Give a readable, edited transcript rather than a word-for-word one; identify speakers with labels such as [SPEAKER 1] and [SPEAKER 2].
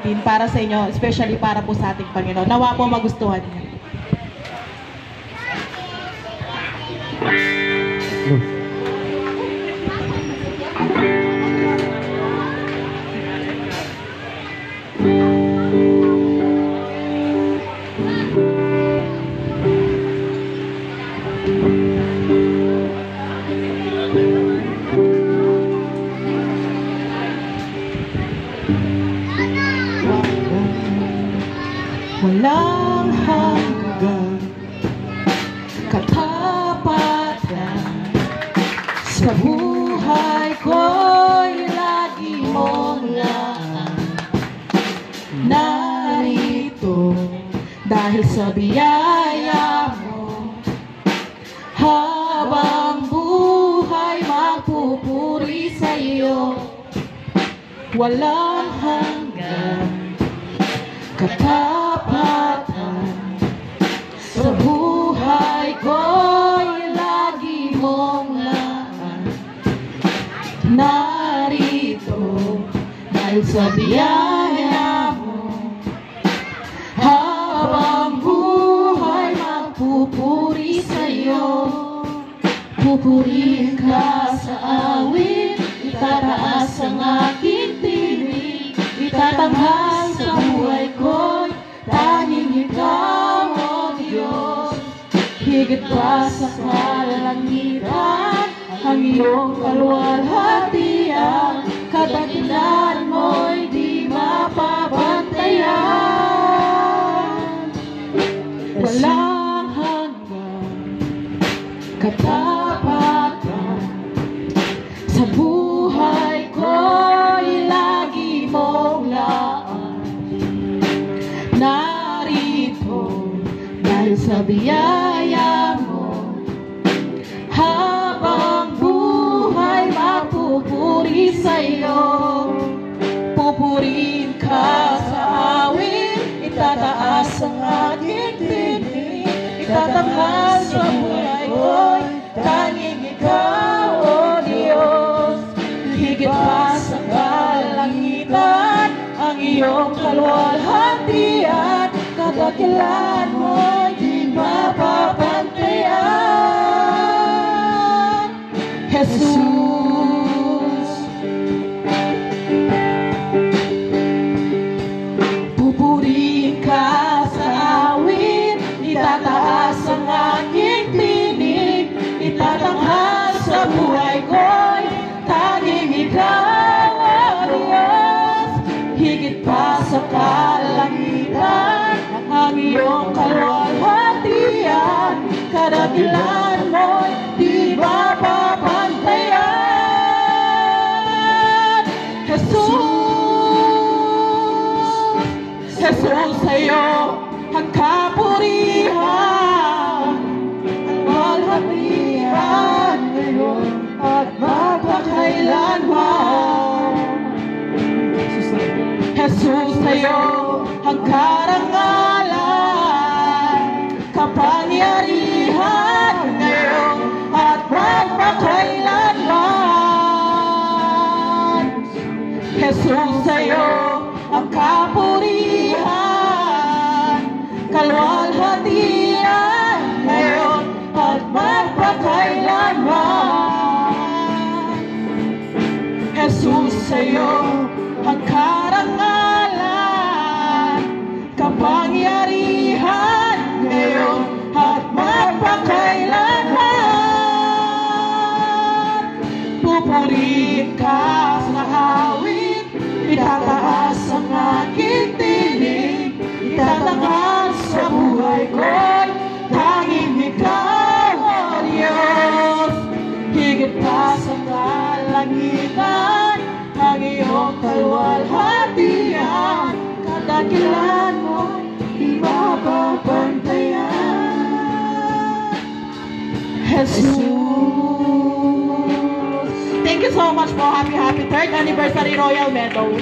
[SPEAKER 1] natin para sa inyo, especially para po sa ating Panginoon. Nawa po magustuhan niyo.
[SPEAKER 2] Walang hanggang katapatan sa buhay ko'y lagi mong narito dahil sa biyaya mo. Habang buhay magpupuri sa iyo, walang hanggang katapatan sa buhay ko'y lagi mong narito dahil sa biyaya mo. Habang buhay magpupuri sa iyo, pupurihin ka sa awit, itataas ang aking tinig, itatanghal sa buhay ko'y tanging ikaw, O Diyos. Higit pa sa kalangitan ang iyong kaluwalhatian, kadakilan mo'y di mapapantayan. Walang hanggang katapatan sa buhay ko'y lagi mong narito dahil sa biyaya mo. Habang buhay magpupuri sa iyo, pupurihin ka sa awit, itataas ang aking tinig, itatanghal sa buhay ko'y tanging ikaw, O Diyos. Higit pa sa kalangitan ang iyong kaluwalhatian, kadakilan mo'y di mapapantayan. Jesus, pupurihin ka sa awit, itataas ang aking tinig, itatanghal sa buhay ko'y tanging ikaw, O Diyos. Higit pa sa kalangitan ang iyong kaluwalhatian, kadakilan mo'y di mapapantayan. Jesus, Jesus, sa'yo ang kapurihan, ang walhatian ngayon at magpakailanman. Jesus, sa'yo ang karangalan, kapangyarihan ngayon at magpakailanman. Jesus, sa'yo ang kapurihan, kaluwalhatian ngayon at magpakailanman. Jesus, sa'yo ang karangalan, kapangyarihan ngayon at magpakailanman. Pupurihin ka sa awit, itataas ang aking tinig, itatanghal sa buhay ko'y tanging ikaw, O Diyos. Higit pa sa kalangitan ang iyong kaluwalhatian, kadakilan mo di mapapantayan. Jesus. Thank you so much po. Happy 3rd anniversary Royal Meadow.